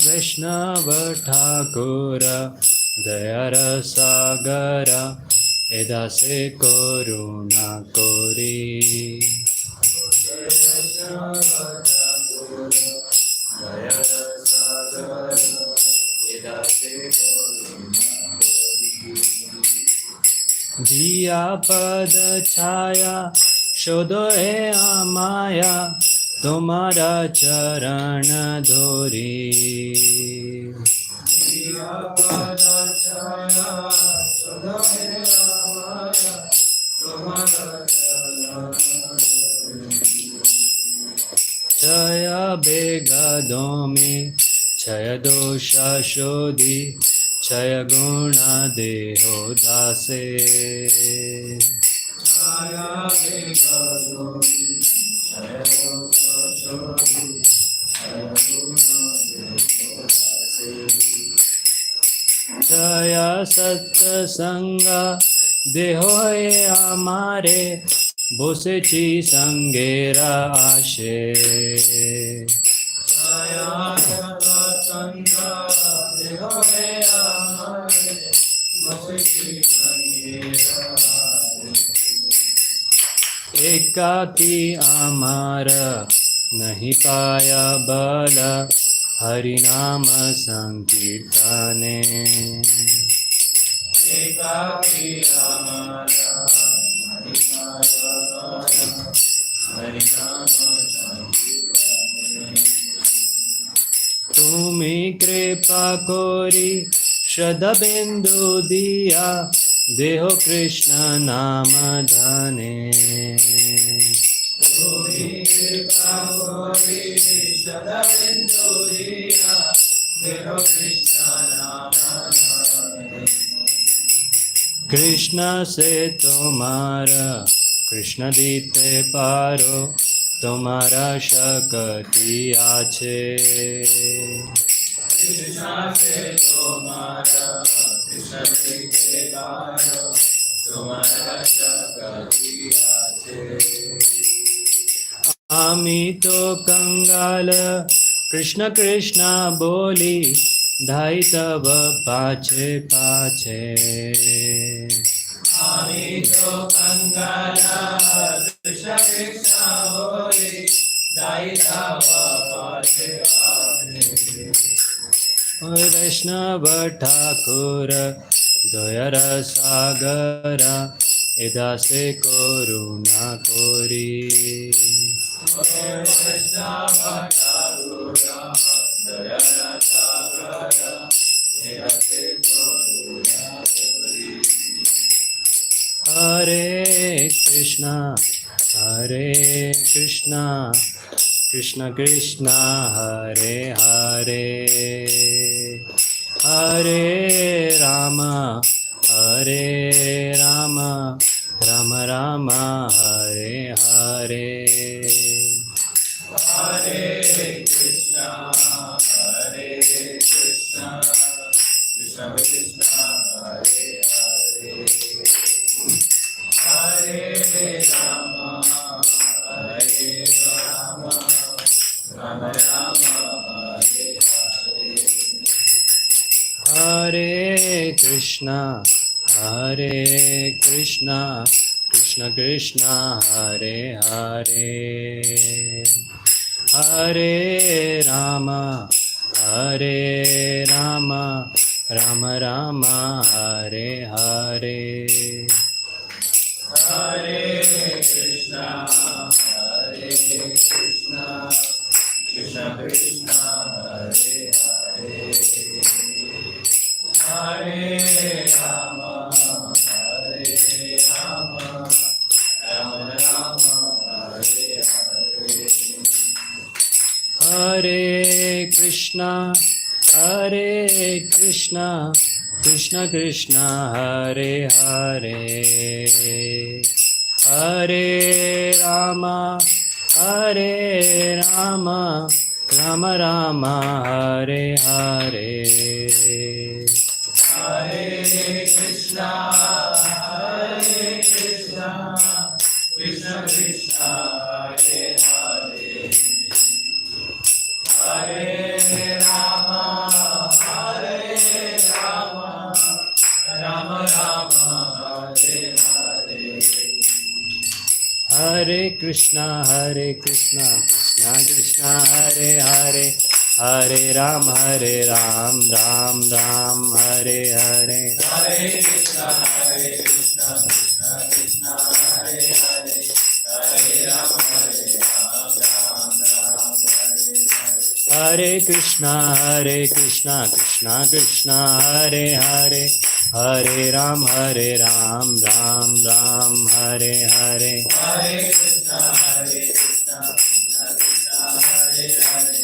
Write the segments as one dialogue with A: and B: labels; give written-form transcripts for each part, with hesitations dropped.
A: Vaishnava Thakura Dayara Sagara Edase Koruna Kori. Diya Pada Chaya Shodo e Amaya Tomara Charana Dhori. Diya Pada Chaya Shodo e Amaya Tomara Charana Dhori. Chaya Bega Domi Chaya Dosha Shodhi Chaya Guna Deho Dase. Chaya Bega Domi Chaya Dosha Shodhi Chaya Guna Deho Dase. Chaya Satta Sanga Deho e Amare Bosechi Sangera Ashe. Chaya Satta Sanga Deho e Amare Bosechi Sangera Ashe. Ekaki Amara Nahi Paya Bala Harinama Sankirtane. Ekaki Amara Nahi Paya Bala Harinama Sankirtane. Tumi Kripa Kori Shraddha Bindu Diya Deho Krishna Nama Dhane. Tumi Kripa Kori Shraddha Bindu Diya Deho Krishna Nama Dhane. Krishna se tomara Krishna dite paro tomara shakti ache. Krishna se tomara Krishna dite paro tomara shakti ache. Ami to Kangala Krishna Krishna boli dhai tab pache pache. Ami to Kangala Krishna Krishna boli dhai tab pache pache. Vaishnava Thakura Dayara Sagara Edase Koruna Kori. Vaishnava Thakura Dayara Sagara Edase Koruna Kori. Hare Krishna Krishna Krishna Hare Hare Hare Rama Rama Rama Hare Hare. Hare Krishna Krishna Krishna Hare Hare Hare Rama Rama Rama Hare Hare. Hare Krishna Krishna Krishna Hare Hare Hare Rama Rama Rama Hare Hare. Hare Krishna Krishna Krishna Hare Hare Hare Rama Rama Rama Hare Hare. Hare Krishna Krishna Krishna Hare Hare Hare Rama Rama Rama Hare Hare. Hare Krishna Krishna
B: Krishna Krishna Hare Hare Hare Rama Hare Rama Rama Rama Hare Hare
A: Hare Krishna Krishna Krishna Hare Hare Hare Ram Ram Ram Hare Hare
B: Hare Krishna Krishna Krishna Hare Hare Hare Rama Ram Ram Hare Hare
A: Hare Krishna Krishna Krishna Hare Hare Hare Ram Ram Ram Hare Hare
B: Hare Krishna Krishna Krishna Hare Hare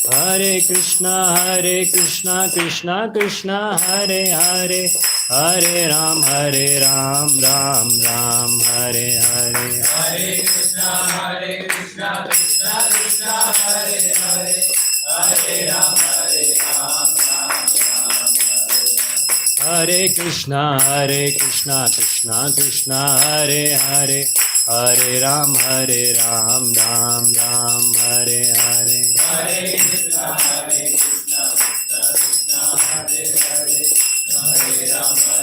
B: Hare Rama
A: Hare Krishna Krishna Krishna Hare Hare Hare Ram Ram Ram Hare Hare
B: Hare Krishna Krishna Krishna Hare Hare Hare Rama
A: Hare Krishna Krishna Krishna Hare Hare Hare Ram Ram Ram Hare Hare
B: Hare Krishna Krishna Krishna Hare Hare Hare Rama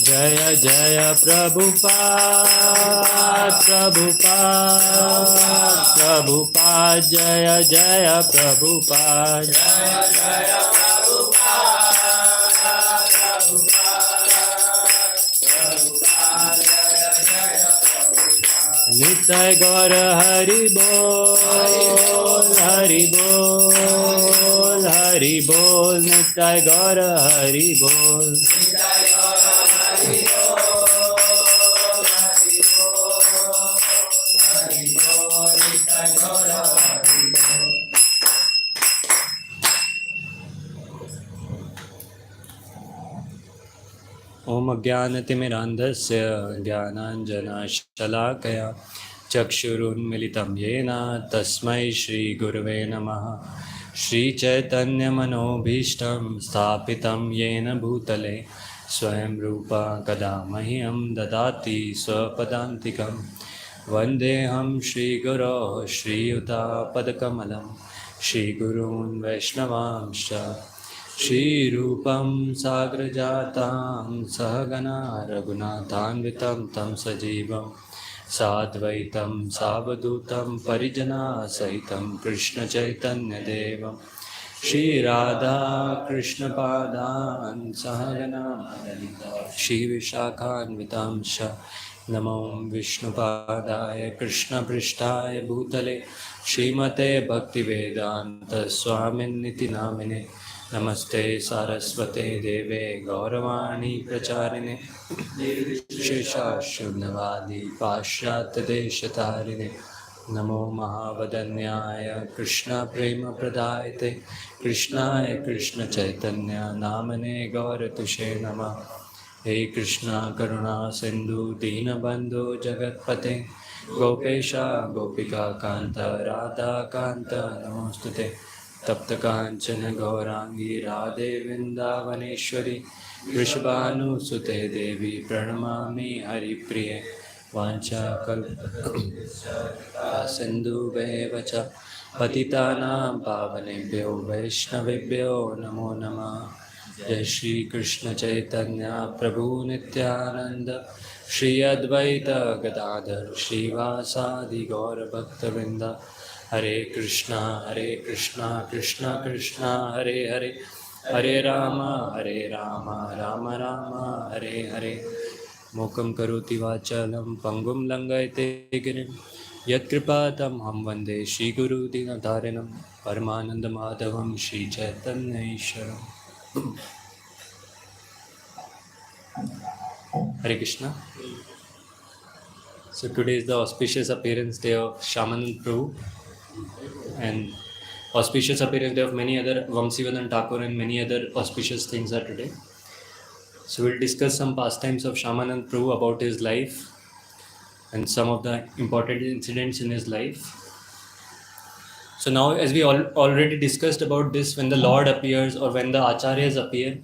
A: Jaya Jaya Prabhupada Prabhupada Jaya Jaya Prabhupada
B: Jaya Jaya
A: Nitai Gaura Hari Bol Hari Bol Hari Bol Nitai Gaura Hari Bol Om Ajnanatimirandhasya Jnananjanashalaakaya Chakshurunmilitam Yena Tasmai Shri Gurave Namaha Shri Chaitanya Manobhishtam Sthapitam Yena Bhutale Swayam Rupa Kadamahyam Dadati Swapadantikam Vandeham Shri Guru Shri Yuta Padakamalam Shri Gurun Vaishnavamsha Shri Rupam Sagrajatam Sahagana Raghunathanvitam Tam Sajivam Sadvaitam Savadutam Parijana Sahitam Krishna Chaitanya Devam Shri Radha Krishna Padan Sahagana Shri Vishakhanvitam Sha Namo Vishnu Padaya Krishna Prishtaya Bhutale Srimate Bhaktivedanta Swamin Niti Namine Namaste Saraswate Deve Gauravani Pracharine Shesha Shubnavadi Pashyata Deshatarine Namo Mahavadanyaya Krishna Prema Pradayate Krishnaya Krishna Chaitanya Namane Gauratushe Nama He Krishna Karuna Sindhu Dinabandhu Jagatpate Gopesha Gopika Kanta Radha Kanta Namostute Tapta Kanchana Gaurangi Radhe Vrindavaneshwari Vrishabhanu Sute Devi Pranamami Hari Priye Vancha Kalpa Sindhu Vevacha Patitanam Pavanebhyo Vaishnavebhyo Namo Namah Jai Shri Krishna Chaitanya Prabhu Nityananda Shri Advaita Gadadhar Shri Vasadi Gaura Bhakta Hare Krishna Krishna Krishna Hare Hare Hare Rama Rama Rama Hare Hare Mokam karoti vachalam pangum langayate girim Yatkripatam ham vande Shri Guru Dinatarinam Paramananda Madhavam Shri Chaitanya Isharam Hare Krishna. So today is the auspicious appearance day of Shayamananda Prabhu and auspicious appearance day of many other Vamsivadan Thakur and many other auspicious things are today. So we'll discuss some pastimes of Shayamananda Prabhu about his life and some of the important incidents in his life. So now, as we already discussed about this, when the Lord appears or when the Acharyas appear,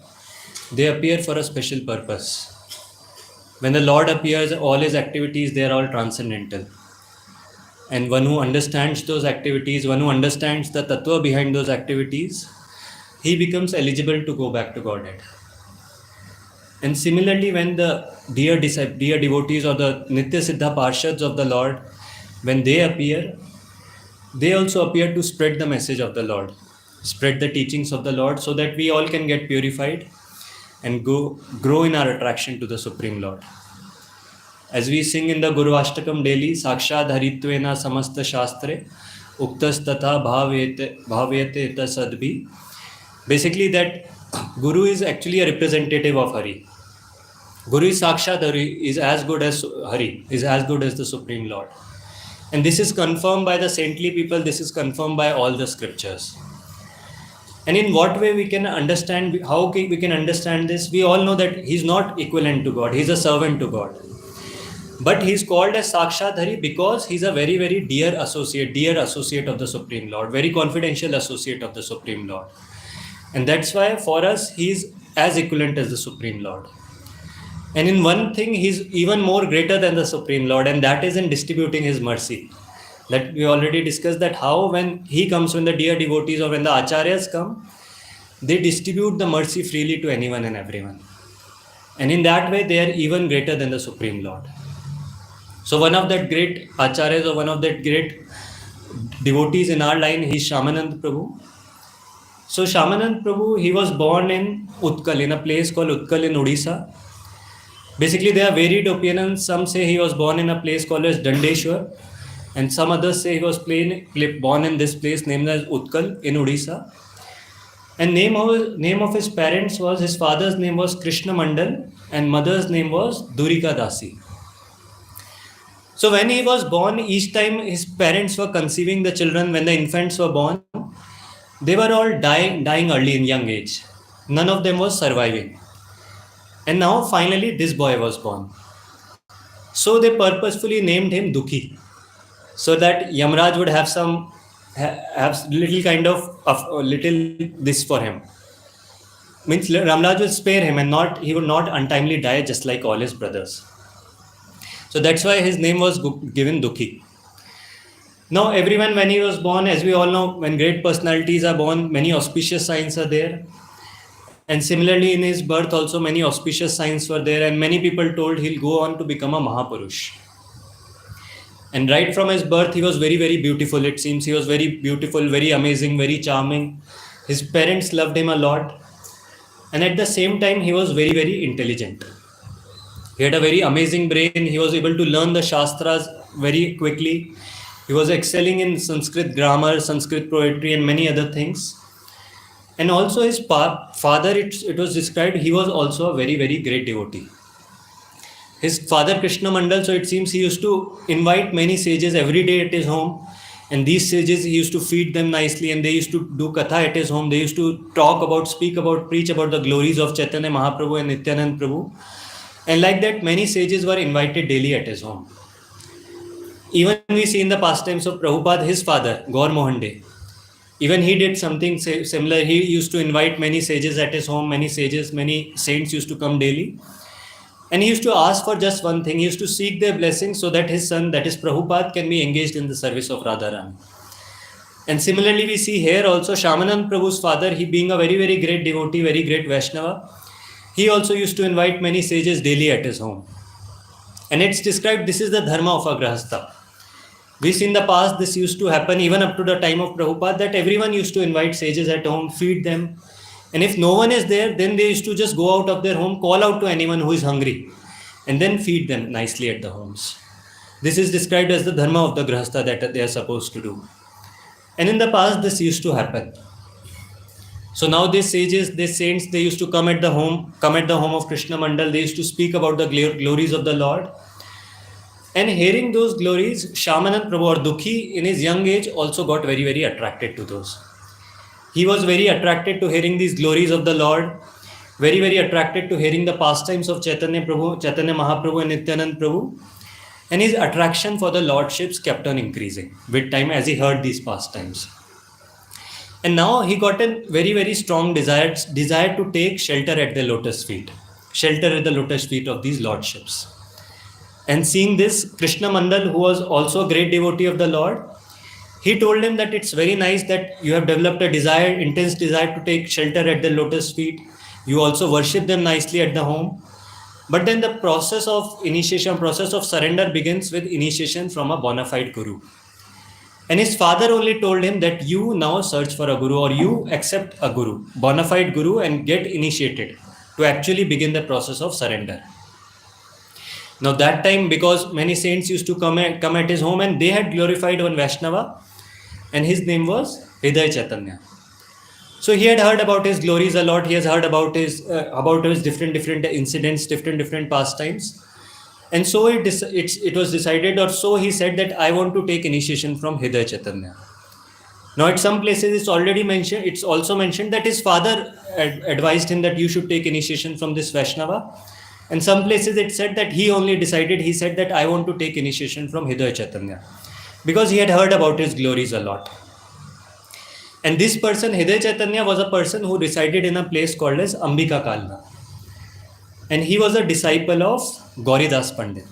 A: they appear for a special purpose. When the Lord appears, all his activities, they are all transcendental. And one who understands those activities, one who understands the tattva behind those activities, he becomes eligible to go back to Godhead. And similarly, when the dear devotees or the Nitya Siddha Parshads of the Lord, when they appear, they also appear to spread the message of the Lord, spread the teachings of the Lord, so that we all can get purified and grow in our attraction to the Supreme Lord. As we sing in the Guru Ashtakam daily, Sakshad Haritvena Samasta Shastre, Uktas Tatha Bhavyate Ita Sadbhi. Basically, that Guru is actually a representative of Hari. Guru is Sakshat Hari, is as good as Hari, is as good as the Supreme Lord. And this is confirmed by the saintly people, this is confirmed by all the scriptures. And in what way we can understand, how we can understand this? We all know that he's not equivalent to God, he's a servant to God. But he's called as Sakshat Hari because he's a very, very dear associate of the Supreme Lord, very confidential associate of the Supreme Lord. And that's why for us, he's as equivalent as the Supreme Lord. And in one thing, he's even more greater than the Supreme Lord, and that is in distributing his mercy. That we already discussed, that how when he comes, when the dear devotees or when the acharyas come, they distribute the mercy freely to anyone and everyone. And in that way, they are even greater than the Supreme Lord. So one of that great acharyas or one of that great devotees in our line, he is Shayamananada Prabhu. So Shayamananada Prabhu, he was born in Utkal, in a place called Utkal in Odisha. Basically, there are varied opinions. Some say he was born in a place called as Dandeshwar, and some others say he was born in this place named as Utkal in Odisha. And name of his parents was, his father's name was Krishna Mandal and mother's name was Durika Dasi. So when he was born, each time his parents were conceiving the children, when the infants were born, they were all dying early in young age. None of them was surviving. And now finally this boy was born. So they purposefully named him Dukhi, so that Yamraj would have have little kind of little this for him. Means Ramraj will spare him and he would not untimely die just like all his brothers. So that's why his name was given Dukhi. Now everyone, when he was born, as we all know, when great personalities are born, many auspicious signs are there. And similarly in his birth also many auspicious signs were there, and many people told he'll go on to become a Mahapurush. And right from his birth he was very, very beautiful. It seems he was very beautiful, very amazing, very charming. His parents loved him a lot. And at the same time he was very, very intelligent. He had a very amazing brain. He was able to learn the Shastras very quickly. He was excelling in Sanskrit grammar, Sanskrit poetry and many other things. And also his father, it was described, he was also a very, very great devotee. His father Krishna Mandal, so it seems he used to invite many sages every day at his home. And these sages, he used to feed them nicely, and they used to do katha at his home. They used to speak about, preach about the glories of Chaitanya Mahaprabhu and Nityanand Prabhu. And like that, many sages were invited daily at his home. Even we see in the pastimes of Prabhupada, his father, Gaur Mohan De, even he did something similar. He used to invite many sages at his home, many saints used to come daily. And he used to ask for just one thing. He used to seek their blessings so that his son, that is Prabhupada, can be engaged in the service of Radharani. And similarly, we see here also Shayamananda Prabhu's father, he being a very, very great devotee, very great Vaishnava, he also used to invite many sages daily at his home. And it's described, this is the dharma of a grahastha. We see in the past this used to happen even up to the time of Prabhupada, that everyone used to invite sages at home, feed them. And if no one is there, then they used to just go out of their home, call out to anyone who is hungry, and then feed them nicely at the homes. This is described as the dharma of the grahastha that they are supposed to do. And in the past, this used to happen. So now these sages, these saints, they used to come at the home of Krishna Mandal. They used to speak about the glories of the Lord. And hearing those glories, Shayamananda Prabhu or Dukhi in his young age also got very, very attracted to those. He was very attracted to hearing these glories of the Lord, very, very attracted to hearing the pastimes of Chaitanya Mahaprabhu and Nityanand Prabhu. And his attraction for the Lordships kept on increasing with time as he heard these pastimes. And now he got a very, very strong desire to take shelter at the lotus feet, shelter at the lotus feet of these lordships. And seeing this, Krishna Mandal, who was also a great devotee of the Lord, he told him that it's very nice that you have developed a desire, intense desire to take shelter at the lotus feet. You also worship them nicely at the home. But then the process of initiation, process of surrender begins with initiation from a bona fide guru. And his father only told him that you now search for a guru, or you accept a guru, bona fide guru, and get initiated to actually begin the process of surrender. Now that time, because many saints used to come at his home, and they had glorified one Vaishnava, and his name was Hridaya Chaitanya. So he had heard about his glories a lot. He has heard about his different incidents, different pastimes, and so it was decided, or so he said, that I want to take initiation from Hridaya Chaitanya. Now at some places it's already mentioned. It's also mentioned that his father advised him that you should take initiation from this Vaishnava. And some places it said that he only decided. He said that I want to take initiation from Hridaya Chaitanya, because he had heard about his glories a lot. And this person, Hridaya Chaitanya, was a person who resided in a place called as Ambika Kalna. And he was a disciple of Gauridas Pandit.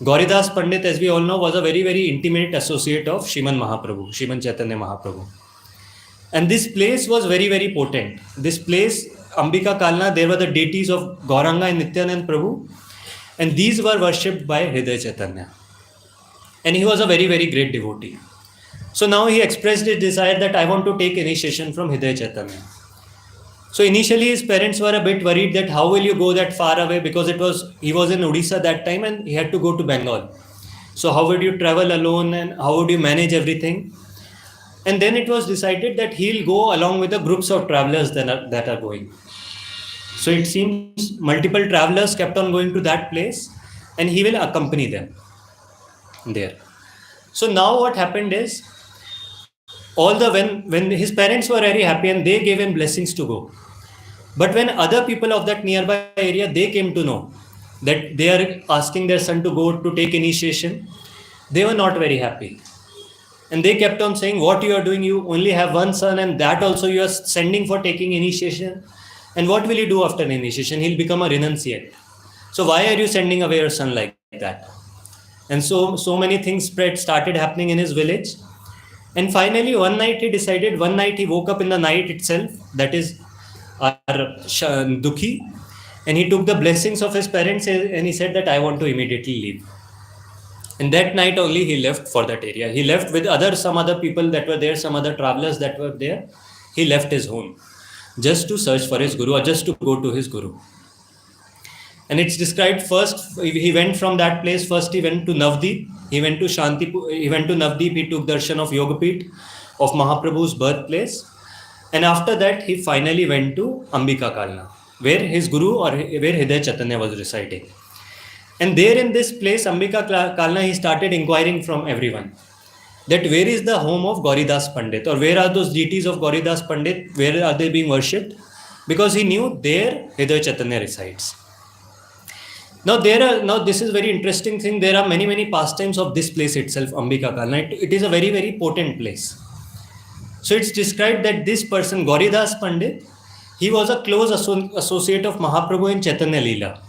A: Gauridas Pandit, as we all know, was a very, very intimate associate of Sriman Mahaprabhu, Sriman Chaitanya Mahaprabhu. And this place was very, very potent. This place, Ambika Kalna, there were the deities of Gauranga and Nityanand Prabhu. And these were worshipped by Hridaya Chaitanya. And he was a very, very great devotee. So now he expressed his desire that I want to take initiation from Hridaya Chaitanya. So initially his parents were a bit worried that how will you go that far away, because he was in Odisha that time and he had to go to Bengal. So how would you travel alone and how would you manage everything? And then it was decided that he'll go along with the groups of travelers that are going. So it seems multiple travelers kept on going to that place and he will accompany them there. So now what happened is, when his parents were very happy and they gave him blessings to go. But when other people of that nearby area, they came to know that they are asking their son to go to take initiation, they were not very happy. And they kept on saying, what you are doing, you only have one son and that also you are sending for taking initiation. And what will you do after initiation? He'll become a renunciate. So why are you sending away your son like that? And so many things started happening in his village. And finally, one night he woke up in the night itself, that is Dukhi, and he took the blessings of his parents and he said that I want to immediately leave. And that night only he left for that area. He left with some other people that were there, some other travelers that were there. He left his home just to search for his guru, or just to go to his guru. And it's described, first he went from that place, first he went to Navdeep, he went to Navdeep, he took darshan of Yogapit, of Mahaprabhu's birthplace. And after that he finally went to Ambika Kalna, where his guru, or where Hridaya Chaitanya was residing. And there in this place, Ambika Kalna, he started inquiring from everyone that where is the home of Gauridas Pandit, or where are those deities of Gauridas Pandit, where are they being worshipped? Because he knew there Hridaya Chaitanya resides. Now this is very interesting thing. There are many pastimes of this place itself, Ambika Kalna. It is a very, very potent place. So it's described that this person, Gauridas Pandit, he was a close associate of Mahaprabhu in Chaitanya Leela.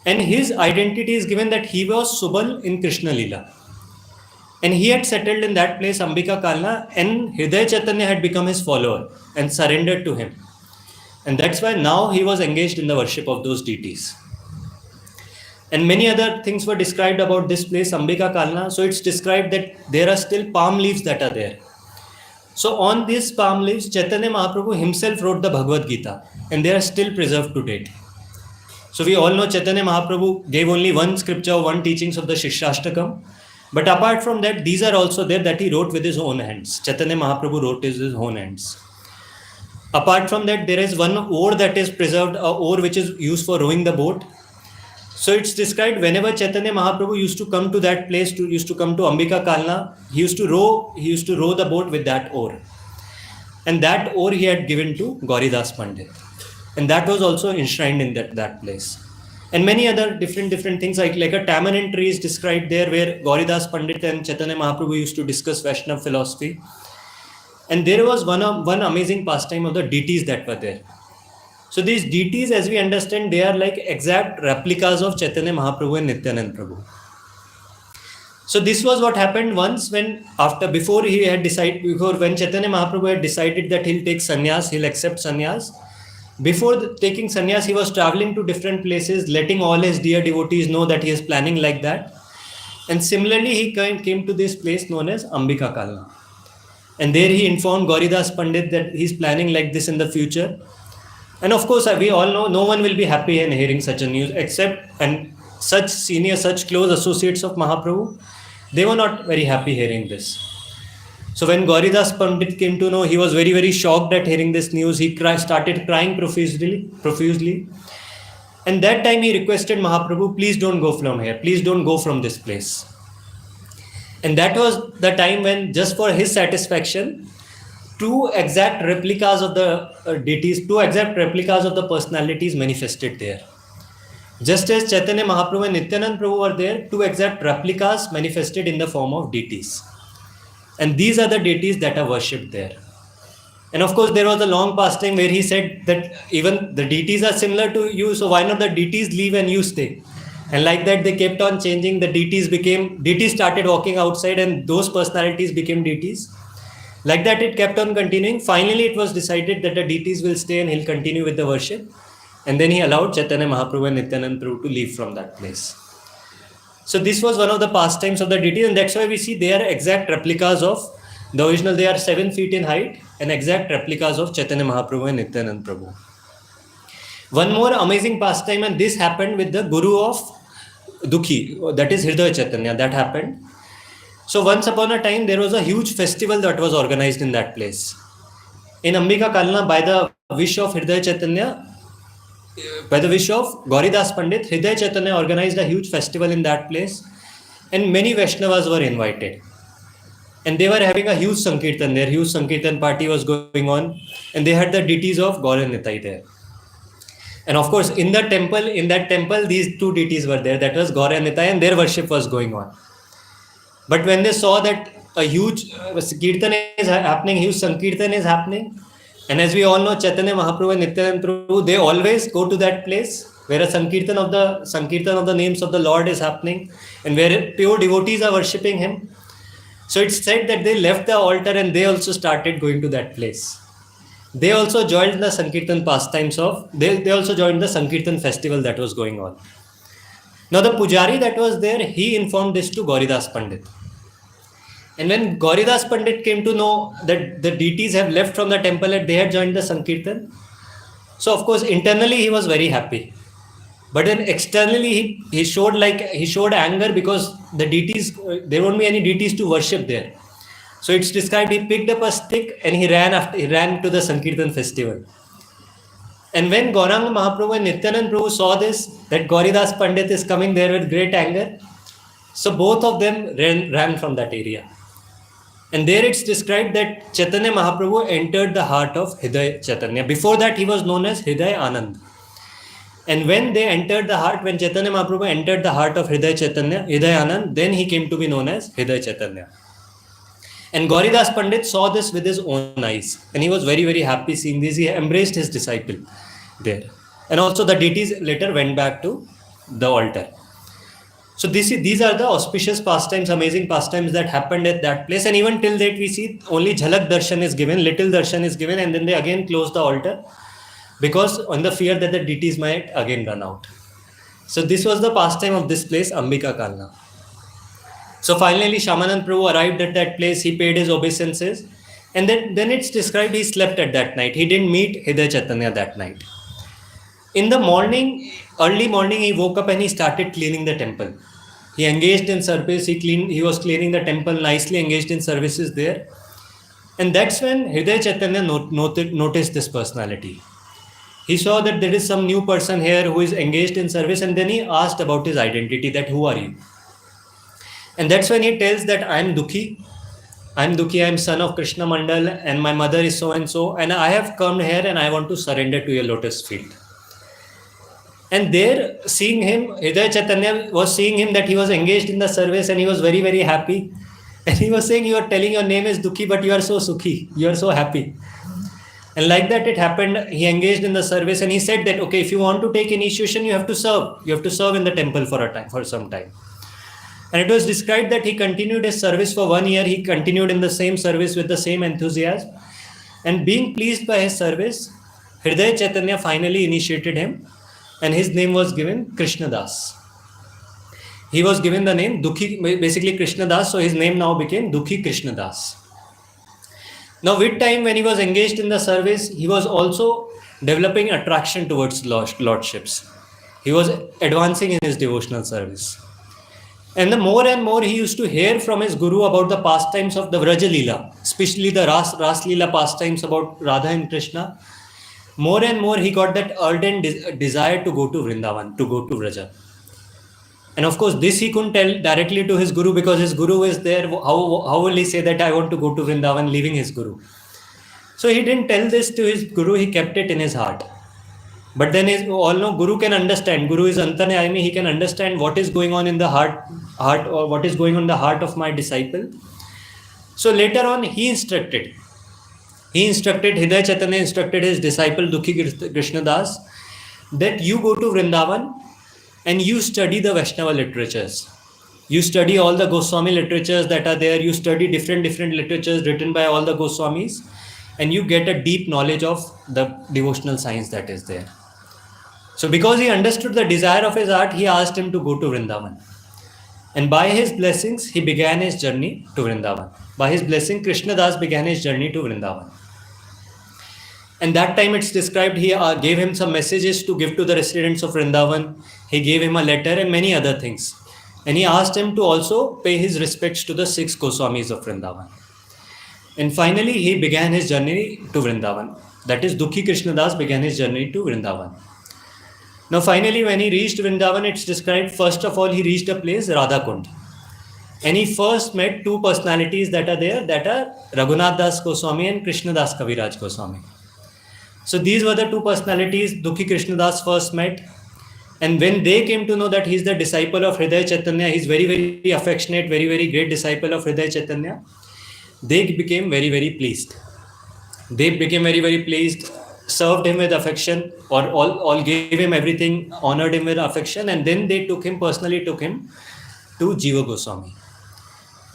A: And his identity is given that he was Subal in Krishna Leela. And he had settled in that place, Ambika Kalna, and Hridaya Chaitanya had become his follower and surrendered to him. And that's why now he was engaged in the worship of those deities. And many other things were described about this place, Ambika Kalna. So it's described that there are still palm leaves that are there. So on these palm leaves, Chaitanya Mahaprabhu himself wrote the Bhagavad Gita, and they are still preserved to date. So we all know Chaitanya Mahaprabhu gave only one scripture, one teachings of the Shikshashtakam. But apart from that, these are also there that he wrote with his own hands. Chaitanya Mahaprabhu wrote with his own hands. Apart from that, there is one oar that is preserved, a oar which is used for rowing the boat. So it's described whenever Chaitanya Mahaprabhu used to come to that place, used to come to Ambika Kalna, he used to row the boat with that oar. And that oar he had given to Gauridas Pandit. And that was also enshrined in that place. And many other different things, like a tamarind tree is described there, where Gauridas Pandit and Chaitanya Mahaprabhu used to discuss Vaishnava philosophy. And there was one amazing pastime of the deities that were there. So these deities, as we understand, they are like exact replicas of Chaitanya Mahaprabhu and Nityanand Prabhu. So this was what happened once when before when Chaitanya Mahaprabhu had decided that he'll take sannyas, he'll accept sannyas. Before taking sannyas, he was traveling to different places, letting all his dear devotees know that he is planning like that. And similarly, he came to this place known as Ambika Kalna. And there he informed Gauridas Pandit that he's planning like this in the future. And of course, we all know no one will be happy in hearing such a news, and such senior, such close associates of Mahaprabhu, they were not very happy hearing this. So when Gauridas Pandit came to know, he was very, very shocked at hearing this news. He started crying profusely. And that time he requested Mahaprabhu, please don't go from here. Please don't go from this place. And that was the time when, just for his satisfaction, two exact replicas of the deities, two exact replicas of the personalities manifested there. Just as Chaitanya Mahaprabhu and Nityanand Prabhu were there, two exact replicas manifested in the form of deities. And these are the deities that are worshipped there. And of course, there was a long pastime where he said that even the deities are similar to you, so why not the deities leave and you stay? And like that, they kept on changing. The deities started walking outside, and those personalities became deities. Like that, it kept on continuing. Finally, it was decided that the deities will stay and he'll continue with the worship. And then he allowed Chaitanya Mahaprabhu and Nityanand Prabhu to leave from that place. So this was one of the pastimes of the deities, and that's why we see they are exact replicas of the original. They are 7 feet in height and exact replicas of Chaitanya Mahaprabhu and Nityanand Prabhu. One more amazing pastime, and this happened with the Guru of Dukhi, that is Hridaya Chaitanya, that happened. So once upon a time, there was a huge festival that was organized in that place. In Ambika Kalna, by the wish of Hridaya Chaitanya, by the wish of Gauridas Pandit, Hridaya Chaitanya organized a huge festival in that place, and many Vaishnavas were invited. And they were having a huge Sankirtan there. Huge Sankirtan party was going on, and they had the deities of Gaur and Nitai there. And of course, in that temple, these two deities were there. That was Gaur and Nitai, and their worship was going on. But when they saw that a huge Kirtan is happening, huge Sankirtan is happening, and as we all know, Chaitanya Mahaprabhu and Nityanand Prabhu, they always go to that place where a Sankirtan of the names of the Lord is happening, and where pure devotees are worshipping him. So it's said that they left the altar and they also started going to that place. They also joined the Sankirtan pastimes they also joined the Sankirtan festival that was going on. Now the Pujari that was there, he informed this to Gauridas Pandit. And when Gauridas Pandit came to know that the deities have left from the temple and they had joined the Sankirtan, so of course internally he was very happy. But then externally he showed anger because the deities, there won't be any deities to worship there. So it's described, he picked up a stick and he ran to the Sankirtan festival. And when Gauranga Mahaprabhu and Nityanand Prabhu saw this, that Gauridas Pandit is coming there with great anger, so both of them ran from that area. And there it's described that Chaitanya Mahaprabhu entered the heart of Hridaya Chaitanya. Before that, he was known as Hridaya Anand. And when Chaitanya Mahaprabhu entered the heart of Hridaya Anand, then he came to be known as Hridaya Chaitanya. And Gauridas Pandit saw this with his own eyes. And he was very, very happy seeing this. He embraced his disciple there. And also the deities later went back to the altar. So these are the auspicious pastimes, amazing pastimes that happened at that place. And even till date, we see only Jhalak Darshan is given, little Darshan is given, and then they again close the altar because on the fear that the deities might again run out. So this was the pastime of this place, Ambika Kalna. So finally, Shayamananda Prabhu arrived at that place. He paid his obeisances. And then it's described he slept at that night. He didn't meet Hridaya Chaitanya that night. In the morning, early morning, he woke up and he started cleaning the temple. He engaged in service. He was cleaning the temple nicely, engaged in services there. And that's when Hridaya Chaitanya noticed this personality. He saw that there is some new person here who is engaged in service, and then he asked about his identity, that who are you? And that's when he tells that I am Dukhi. I'm son of Krishna Mandal, and my mother is so and so, and I have come here and I want to surrender to your lotus feet. And there, seeing him, Hridaya Chaitanya was seeing him that he was engaged in the service, and he was very, very happy. And he was saying, you are telling your name is Dukhi, but you are so Sukhi. You are so happy. And like that, it happened. He engaged in the service, and he said that, okay, if you want to take initiation, you have to serve. You have to serve in the temple for a time, for some time. And it was described that he continued his service for 1 year. He continued in the same service with the same enthusiasm. And being pleased by his service, Hridaya Chaitanya finally initiated him, and his name was given Krishna Das. He was given the name Dukhi, basically Krishna Das, so his name now became Dukhi Krishna Das. Now, with time, when he was engaged in the service, he was also developing attraction towards lordships. He was advancing in his devotional service. And the more and more he used to hear from his guru about the pastimes of the Vraja Leela, especially the Ras Leela pastimes about Radha and Krishna, more and more he got that ardent desire to go to Vrindavan, to go to Vraja. And of course, this he couldn't tell directly to his guru because his guru is there. How will he say that I want to go to Vrindavan, leaving his guru? So he didn't tell this to his guru, he kept it in his heart. But then, as all know, Guru can understand. Guru is Antarayami, he can understand what is going on in the heart or what is going on in the heart of my disciple. So later on, he instructed, Hridaya Chaitanya instructed his disciple Dukhi Krishna Das that you go to Vrindavan and you study the Vaishnava literatures. You study all the Goswami literatures that are there. You study different literatures written by all the Goswamis, and you get a deep knowledge of the devotional science that is there. So because he understood the desire of his heart, he asked him to go to Vrindavan. And by his blessings, he began his journey to Vrindavan. By his blessing, Krishna Das began his journey to Vrindavan. And that time it's described, he gave him some messages to give to the residents of Vrindavan. He gave him a letter and many other things. And he asked him to also pay his respects to the 6 Goswamis of Vrindavan. And finally, he began his journey to Vrindavan. That is, Dukhi Krishna Das began his journey to Vrindavan. Now, finally, when he reached Vrindavan, it's described, first of all, he reached a place, Radhakund. And he first met 2 personalities that are there, that are Raghunath Das Goswami and Krishna Das Kaviraj Goswami. So these were the 2 personalities Dukhi Krishna Das first met. And when they came to know that he is the disciple of Hridaya Chaitanya, he is very, very affectionate, very, very great disciple of Hridaya Chaitanya, they became very, very pleased. They became very, very pleased, served him with affection, or all gave him everything, honored him with affection, and then they personally took him to Jiva Goswami.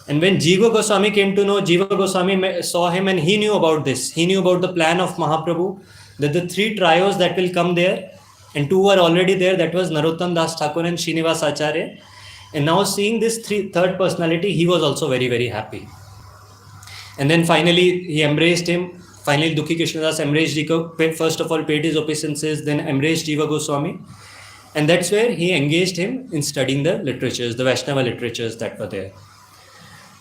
A: And when Jiva Goswami came to know, Jiva Goswami saw him and he knew about this. He knew about the plan of Mahaprabhu, that the 3 trios that will come there, and 2 were already there, that was Narottam Das Thakur and Srinivas Acharya. And now seeing this third personality, he was also very, very happy. And then finally, he embraced him. Finally, Dukhi Krishna Das embraced Jiva, first of all paid his obeisances, then embraced Jiva Goswami. And that's where he engaged him in studying the literatures, the Vaishnava literatures that were there.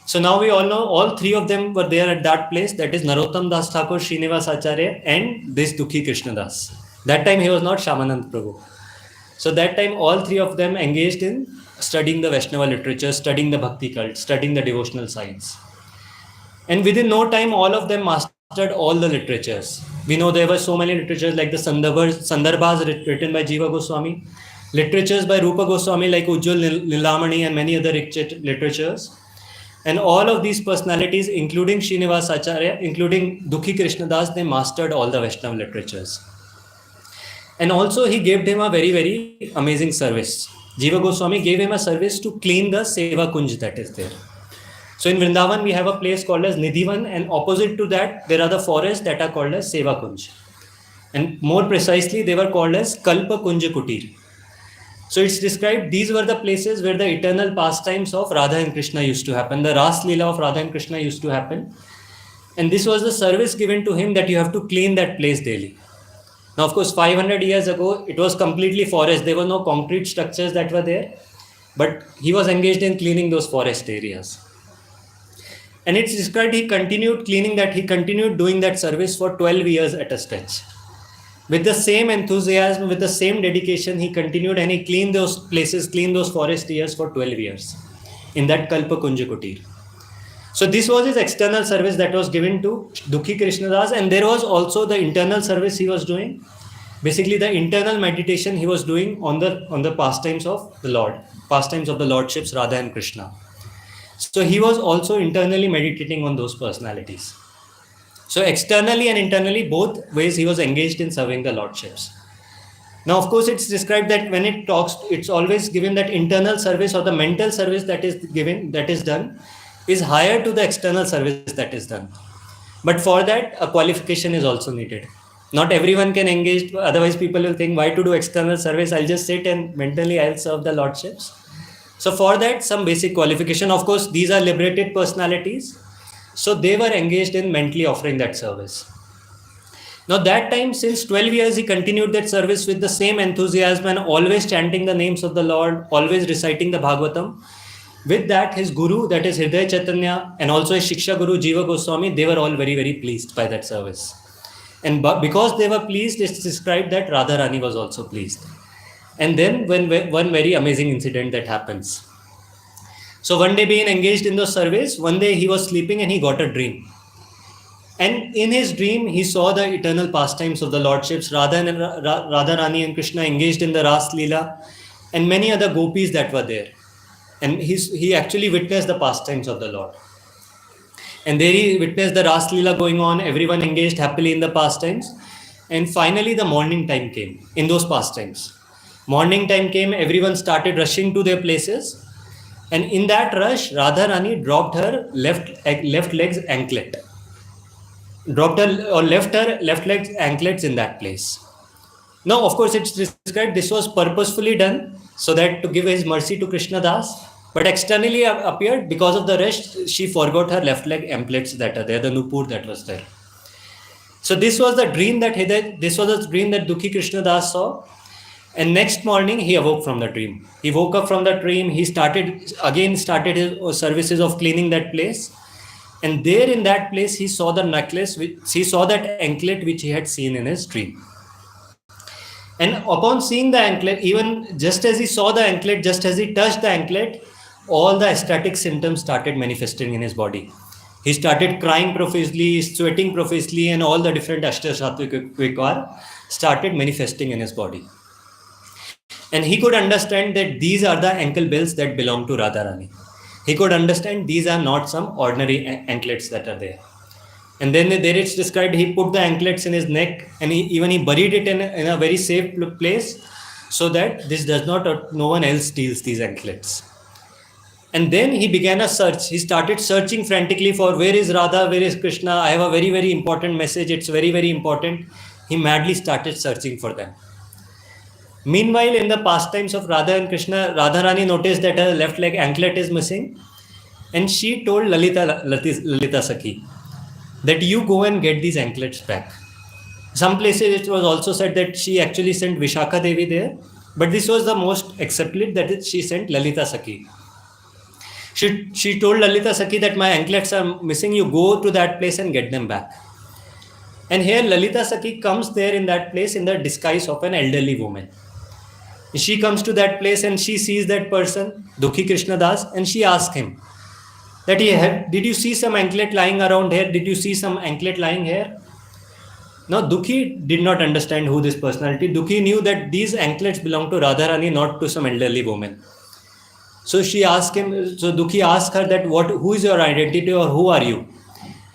A: So now we all know all 3 of them were there at that place, that is Narottam Das Thakur, Srinivas Acharya, and this Dukhi Krishna Das. That time he was not Shayamananda Prabhu. So that time all 3 of them engaged in studying the Vaishnava literature, studying the Bhakti cult, studying the devotional science. And within no time, all of them mastered all the literatures. We know there were so many literatures like the Sandarbhas written by Jiva Goswami, literatures by Rupa Goswami like Ujjwal Nilamani and many other literatures. And all of these personalities, including Srinivas Acharya, including Dukhi Krishna Das, they mastered all the Vaishnava literatures. And also he gave him a very, very amazing service. Jiva Goswami gave him a service to clean the Seva Kunj that is there. So in Vrindavan, we have a place called as Nidhivan, and opposite to that, there are the forests that are called as Seva Kunj. And more precisely, they were called as Kalpa Kunja Kutir. So it's described, these were the places where the eternal pastimes of Radha and Krishna used to happen. The Ras Leela of Radha and Krishna used to happen. And this was the service given to him that you have to clean that place daily. Now, of course, 500 years ago, it was completely forest. There were no concrete structures that were there. But he was engaged in cleaning those forest areas. And it's described he continued cleaning that, he continued doing that service for 12 years at a stretch. With the same enthusiasm, with the same dedication, he continued and he cleaned those places, cleaned those forest areas for 12 years in that Kalpa Kunja Kutir. So this was his external service that was given to Dukhi Krishna Das, and there was also the internal service he was doing. Basically the internal meditation he was doing on the pastimes of the Lord, pastimes of the Lordships Radha and Krishna. So he was also internally meditating on those personalities. So externally and internally, both ways he was engaged in serving the lordships. Now, of course, it's described that when it talks, it's always given that internal service or the mental service that is given, that is done, is higher to the external service that is done. But for that, a qualification is also needed. Not everyone can engage, otherwise people will think, why to do external service? I'll just sit and mentally I'll serve the lordships. So for that, some basic qualification. Of course, these are liberated personalities. So they were engaged in mentally offering that service. Now that time, since 12 years, he continued that service with the same enthusiasm and always chanting the names of the Lord, always reciting the Bhagavatam. With that, his guru, that is Hridaya Chaitanya, and also his Shiksha Guru Jiva Goswami, they were all very, very pleased by that service. And because they were pleased, it's described that Radharani was also pleased. And then one very amazing incident that happens. So one day being engaged in the service, one day he was sleeping and he got a dream. And in his dream, he saw the eternal pastimes of the lordships, Radharani and Krishna engaged in the Ras Leela, and many other gopis that were there. And he actually witnessed the pastimes of the Lord. And there he witnessed the Ras Leela going on, everyone engaged happily in the pastimes. And finally, the morning time came in those pastimes. Morning time came, everyone started rushing to their places. And in that rush, Radharani dropped her left leg's anklet. Dropped her or left her left leg's anklets in that place. Now, of course, it's described this was purposefully done so that to give his mercy to Krishna Das. But externally appeared because of the rest, she forgot her left leg anklets that are there, the nupur that was there. So this was the dream that Dukhi Krishna Das saw. And next morning he awoke from the dream. He woke up from the dream. He started his services of cleaning that place. And there in that place, he saw the necklace, he saw that anklet which he had seen in his dream. And upon seeing the anklet, even just as he saw the anklet, just as he touched the anklet, all the ecstatic symptoms started manifesting in his body. He started crying profusely, sweating profusely, and all the different Ashtashatvik Vikar started manifesting in his body. And he could understand that these are the ankle bells that belong to Radharani. He could understand these are not some ordinary anklets that are there. And then there it's described, he put the anklets in his neck and he buried it in a very safe place so that no one else steals these anklets. And then he began a search. He started searching frantically for where is Radha, where is Krishna. I have a very, very important message. It's very, very important. He madly started searching for them. Meanwhile, in the pastimes of Radha and Krishna, Radharani noticed that her left leg anklet is missing. And she told Lalita Sakhi that you go and get these anklets back. Some places it was also said that she actually sent Vishakha Devi there. But this was the most accepted, that is, she sent Lalita Sakhi. She told Lalita Sakhi that my anklets are missing, you go to that place and get them back. And here Lalita Sakhi comes there in that place in the disguise of an elderly woman. She comes to that place and she sees that person, Dukhi Krishna Das, and she asks him that did you see some anklet lying around here? Did you see some anklet lying here? Now Dukhi did not understand who this personality. Dukhi knew that these anklets belong to Radharani, not to some elderly woman. So Dukhi asked her that who is your identity or who are you?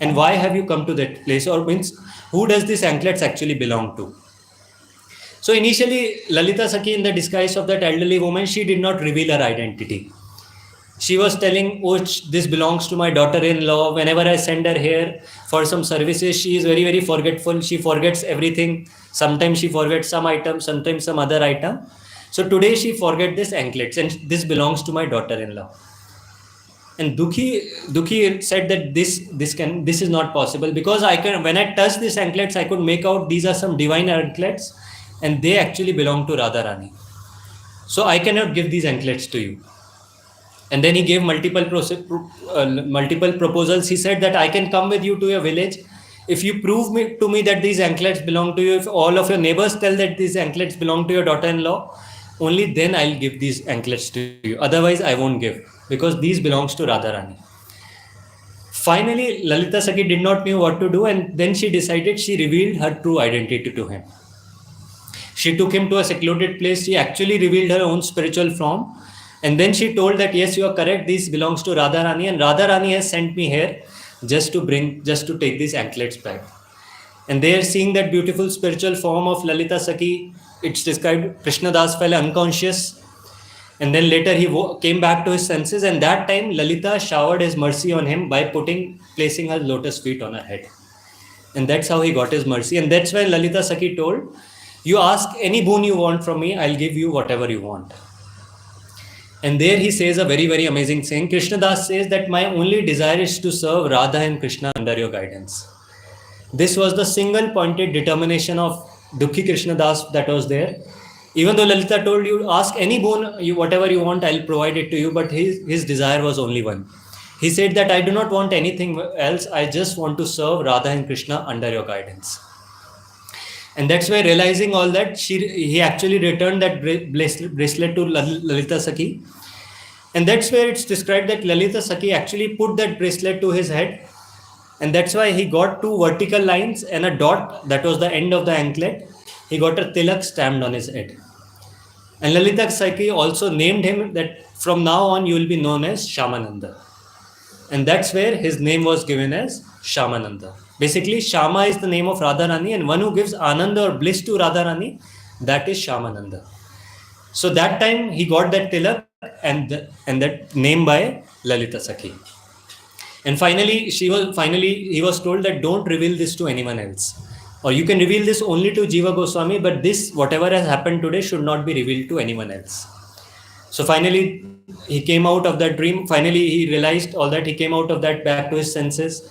A: And why have you come to that place? Or means, who does these anklets actually belong to? So initially, Lalita Sakhi, in the disguise of that elderly woman, she did not reveal her identity. She was telling, this belongs to my daughter-in-law. Whenever I send her here for some services, she is very, very forgetful. She forgets everything. Sometimes she forgets some item, sometimes some other item. So today she forget this anklets and this belongs to my daughter-in-law. And Dukhi said that this is not possible because when I touch these anklets, I could make out these are some divine anklets and they actually belong to Radharani. So I cannot give these anklets to you. And then he gave multiple proposals. He said that I can come with you to your village. If you prove to me that these anklets belong to you, if all of your neighbors tell that these anklets belong to your daughter-in-law, only then I'll give these anklets to you. Otherwise, I won't give because these belongs to Radharani. Finally, Lalita Sakhi did not know what to do, and then she decided she revealed her true identity to him. She took him to a secluded place. She actually revealed her own spiritual form And then she told that, yes, you are correct, this belongs to Radharani, and Radharani has sent me here just to take these anklets back. And they are seeing that beautiful spiritual form of Lalita Sakhi. It's described Krishna Das fell unconscious, and then later he came back to his senses, and that time Lalita showered his mercy on him by placing her lotus feet on her head. And that's how he got his mercy. And that's why Lalita Sakhi told, you ask any boon you want from me, I'll give you whatever you want. And there he says a very, very amazing thing. Krishna Das says that my only desire is to serve Radha and Krishna under your guidance. This was the single pointed determination of Dukhi Krishna Das that was there. Even though Lalita told you, ask any boon, whatever you want, I'll provide it to you. But his desire was only one. He said that I do not want anything else. I just want to serve Radha and Krishna under your guidance. And that's why, realizing all that, he actually returned that bracelet to Lalita Sakhi. And that's where it's described that Lalita Sakhi actually put that bracelet to his head. And that's why he got 2 vertical lines and a dot, that was the end of the anklet. He got a tilak stamped on his head. And Lalita Sakhi also named him that from now on you will be known as Shayamananda. And that's where his name was given as Shayamananda. Basically, Shama is the name of Radharani, and one who gives Ananda or bliss to Radharani, that is Shayamananda. So that time he got that tilak and that name by Lalita Sakhi. And finally, he was told that don't reveal this to anyone else. Or you can reveal this only to Jiva Goswami, but this, whatever has happened today, should not be revealed to anyone else. So finally, he came out of that dream. Finally, he realized all that. He came out of that back to his senses.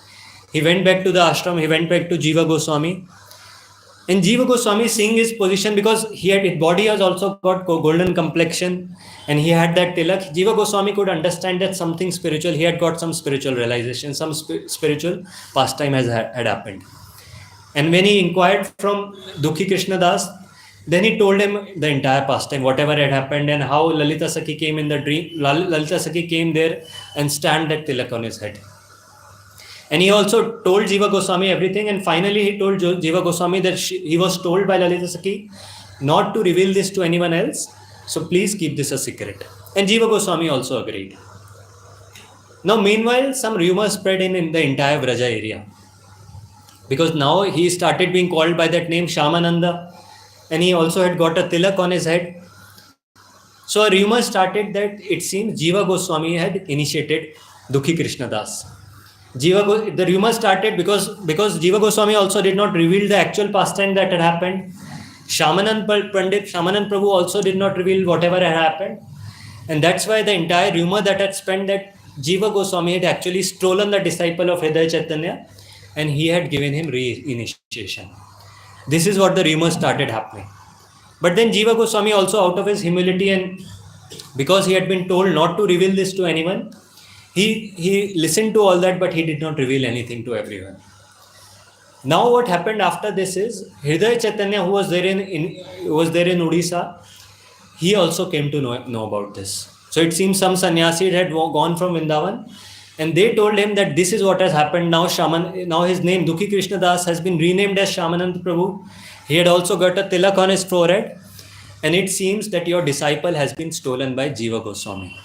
A: He went back to the ashram. He went back to Jiva Goswami. And Jiva Goswami, seeing his position, because his body has also got golden complexion and he had that tilak, Jiva Goswami could understand that something spiritual, he had got some spiritual realization, some spiritual pastime had happened. And when he inquired from Dukhi Krishna Das, then he told him the entire pastime, whatever had happened, and how Lalita Sakhi came in the dream. Lalita Sakhi came there and stamped that tilak on his head. And he also told Jiva Goswami everything. And finally, he told Jiva Goswami that he was told by Lalita Sakhi not to reveal this to anyone else. So please keep this a secret. And Jiva Goswami also agreed. Now, meanwhile, some rumors spread in the entire Vraja area. Because now he started being called by that name, Shayamananda. And he also had got a tilak on his head. So a rumor started that it seems Jiva Goswami had initiated Dukhi Krishna Das. The rumor started because Jiva Goswami also did not reveal the actual pastime that had happened. Shayamanand Prabhu also did not reveal whatever had happened. And that's why the entire rumor that had spread that Jiva Goswami had actually stolen the disciple of Hridaya Chaitanya and he had given him re-initiation. This is what the rumor started happening. But then Jiva Goswami also, out of his humility, and because he had been told not to reveal this to anyone, he listened to all that, but he did not reveal anything to everyone. Now what happened after this is, Hridaya Chaitanya, who was there in Odisha, he also came to know about this. So it seems some sannyasi had gone from Vrindavan, and they told him that this is what has happened. Now his name, Dukhi Krishna Das, has been renamed as Shayamananda Prabhu. He had also got a tilak on his forehead, and it seems that your disciple has been stolen by Jiva Goswami.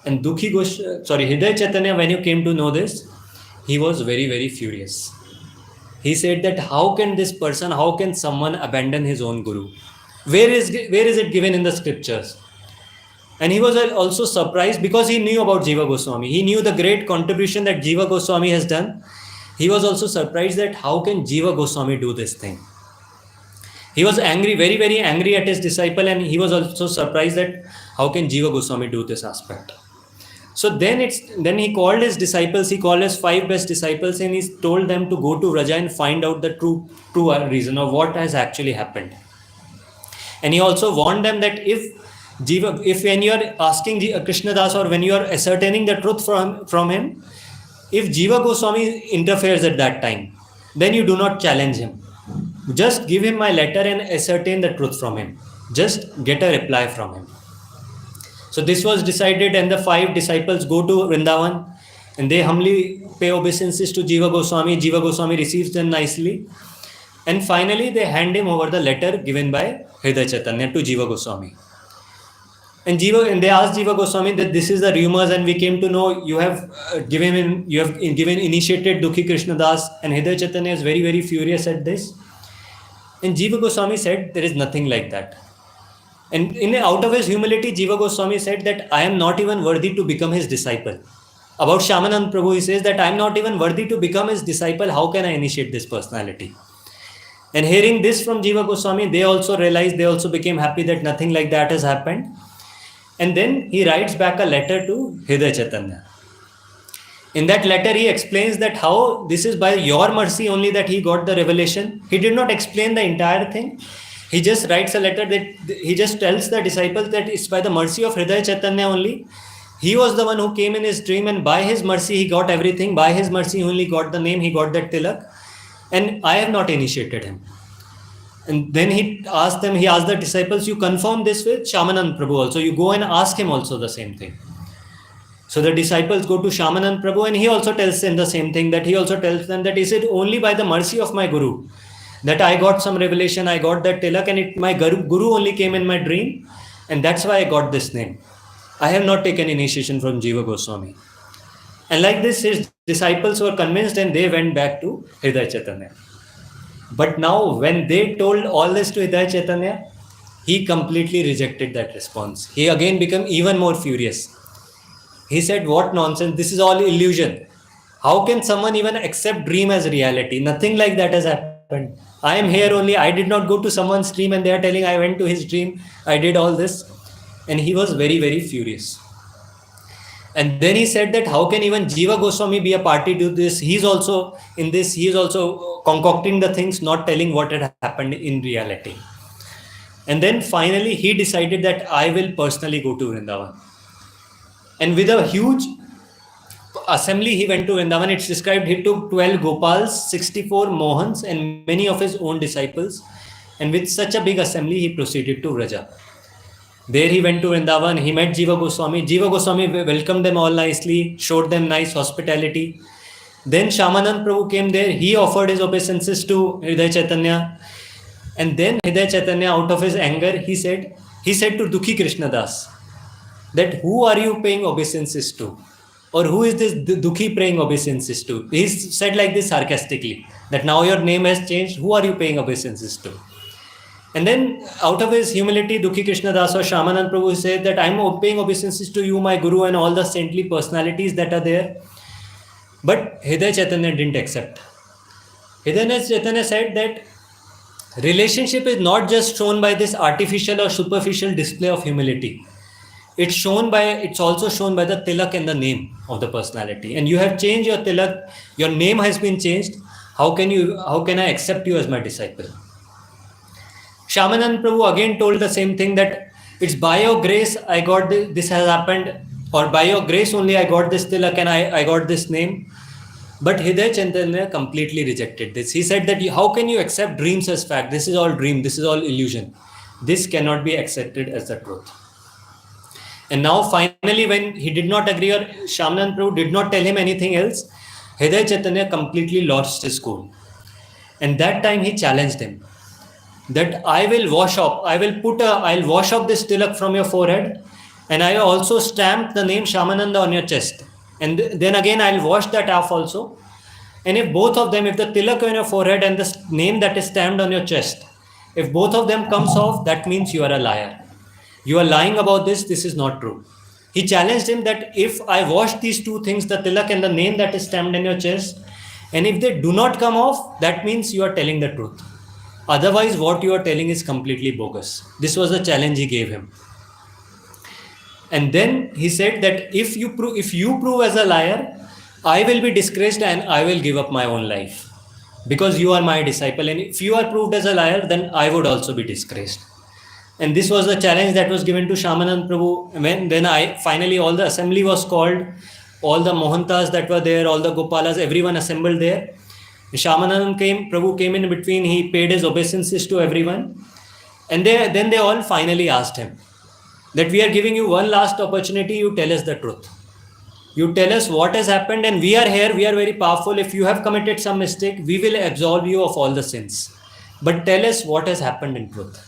A: And Hridaya Chaitanya, when you came to know this, he was very, very furious. He said that how can someone abandon his own guru? Where is it given in the scriptures? And he was also surprised because he knew about Jiva Goswami. He knew the great contribution that Jiva Goswami has done. He was also surprised that how can Jiva Goswami do this thing? He was angry, very, very angry at his disciple, and he was also surprised that how can Jiva Goswami do this aspect? So then he called his disciples, he called his 5 best disciples, and he told them to go to Vraja and find out the true reason of what has actually happened. And he also warned them that if when you are asking Krishna Das, or when you are ascertaining the truth from him, if Jiva Goswami interferes at that time, then you do not challenge him. Just give him my letter and ascertain the truth from him. Just get a reply from him. So this was decided, and the 5 disciples go to Vrindavan and they humbly pay obeisances to Jiva Goswami. Jiva Goswami receives them nicely. And finally, they hand him over the letter given by Hridaya Chaitanya to Jiva Goswami. And they asked Jiva Goswami that this is the rumors, and we came to know you have given initiated Dukhi Krishna Das, and Hridaya Chaitanya is very, very furious at this. And Jiva Goswami said there is nothing like that. And out of his humility, Jiva Goswami said that I am not even worthy to become his disciple. About Shayamananda Prabhu, he says that I am not even worthy to become his disciple. How can I initiate this personality? And hearing this from Jiva Goswami, they also realized, they also became happy that nothing like that has happened. And then he writes back a letter to Hridaya Chaitanya. In that letter, he explains that how this is by your mercy only that he got the revelation. He did not explain the entire thing. He just writes a letter that he just tells the disciples that it's by the mercy of Hridaya Chaitanya only. He was the one who came in his dream, and by his mercy he got everything. By his mercy he only got the name, he got that tilak. And I have not initiated him. And then he asked the disciples, you confirm this with Shayamananda Prabhu also. You go and ask him also the same thing. So the disciples go to Shayamananda Prabhu, and he also tells them the same thing, that he also tells them that is it only by the mercy of my Guru that I got some revelation, I got that tilak, and my Guru only came in my dream, and that's why I got this name. I have not taken initiation from Jiva Goswami. And like this, his disciples were convinced, and they went back to Hridaya Chaitanya. But now when they told all this to Hridaya Chaitanya, he completely rejected that response. He again became even more furious. He said, what nonsense, this is all illusion. How can someone even accept dream as reality? Nothing like that has happened. I am here only, I did not go to someone's dream, and they are telling I went to his dream, I did all this. And he was very, very furious. And then he said that how can even Jiva Goswami be a party to this? He's also in this, he is also concocting the things, not telling what had happened in reality. And then finally he decided that I will personally go to Vrindavan. And with a huge assembly, he went to Vrindavan. It's described he took 12 Gopals, 64 Mohans, and many of his own disciples. And with such a big assembly, he proceeded to Vraja. There he went to Vrindavan. He met Jiva Goswami. Jiva Goswami welcomed them all nicely, showed them nice hospitality. Then Shayamananda Prabhu came there. He offered his obeisances to Hridaya Chaitanya. And then Hridaya Chaitanya, out of his anger, he said to Dukhi Krishna Das, that who are you paying obeisances to? Or who is this Dukhi paying obeisances to? He said like this sarcastically, that now your name has changed. Who are you paying obeisances to? And then out of his humility, Dukhi Krishna Das or Shayamananda Prabhu said that I am paying obeisances to you, my Guru, and all the saintly personalities that are there. But Hridaya Chaitanya didn't accept. Hridaya Chaitanya said that relationship is not just shown by this artificial or superficial display of humility. It's also shown by the tilak and the name of the personality. And you have changed your tilak, your name has been changed. How can I accept you as my disciple? Shayamananda Prabhu again told the same thing, that it's by your grace I got this has happened, or by your grace only I got this tilak and I got this name. But Hridaya Chaitanya completely rejected this. He said that how can you accept dreams as fact? This is all dream, this is all illusion. This cannot be accepted as the truth. And now finally, when he did not agree, or Shayamananda Prabhu did not tell him anything else, Hridaya Chaitanya completely lost his cool. And that time he challenged him, that I'll wash up this tilak from your forehead, and I also stamp the name Shayamananda on your chest. And then again I'll wash that off also. And if both of them, if the tilak on your forehead and the name that is stamped on your chest, if both of them comes off, that means you are a liar. You are lying about this is not true. He challenged him that if I wash these two things, the tilak and the name that is stamped in your chest, and if they do not come off, that means you are telling the truth. Otherwise, what you are telling is completely bogus. This was the challenge he gave him. And then he said that if you prove as a liar, I will be disgraced and I will give up my own life, because you are my disciple. And if you are proved as a liar, then I would also be disgraced. And this was the challenge that was given to Shayamananda Prabhu. Finally all the assembly was called, all the Mohantas that were there, all the Gopalas, everyone assembled there. Shayamananda Prabhu came in between, he paid his obeisances to everyone. And then they all finally asked him that we are giving you one last opportunity, you tell us the truth. You tell us what has happened, and we are here, we are very powerful. If you have committed some mistake, we will absolve you of all the sins. But tell us what has happened in truth.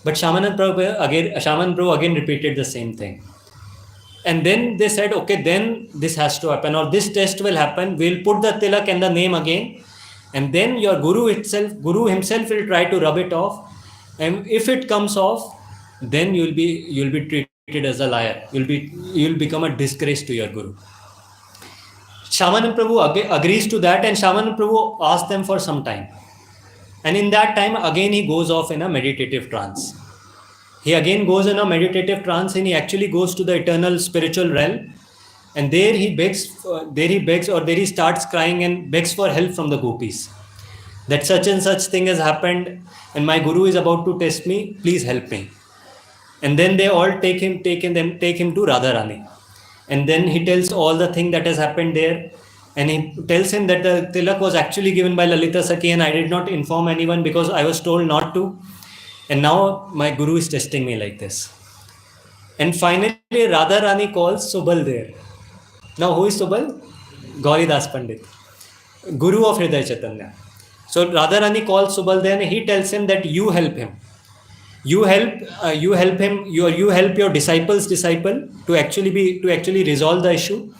A: But Shaman Prabhu again repeated the same thing. And then they said, okay, then this has to happen, or this test will happen. We'll put the tilak and the name again, and then your Guru himself will try to rub it off. And if it comes off, then you'll be treated as a liar. You'll become a disgrace to your Guru. Shamanand Prabhu agrees to that, and Shamanand Prabhu asks them for some time. And in that time, again he goes off in a meditative trance. He again goes in a meditative trance, and he actually goes to the eternal spiritual realm. And there he starts crying and begs for help from the gopis. That such and such thing has happened, and my Guru is about to test me. Please help me. And then they all take him to Radharani. And then he tells all the thing that has happened there. And he tells him that the tilak was actually given by Lalita Sakhi, and I did not inform anyone because I was told not to. And now my Guru is testing me like this. And finally, Radharani calls Subal there. Now, who is Subal? Gauridas Pandit, Guru of Hridaya Chaitanya. So Radharani calls Subal there, and he tells him that you help him. You help him. You help your disciple's disciple to actually resolve the issue,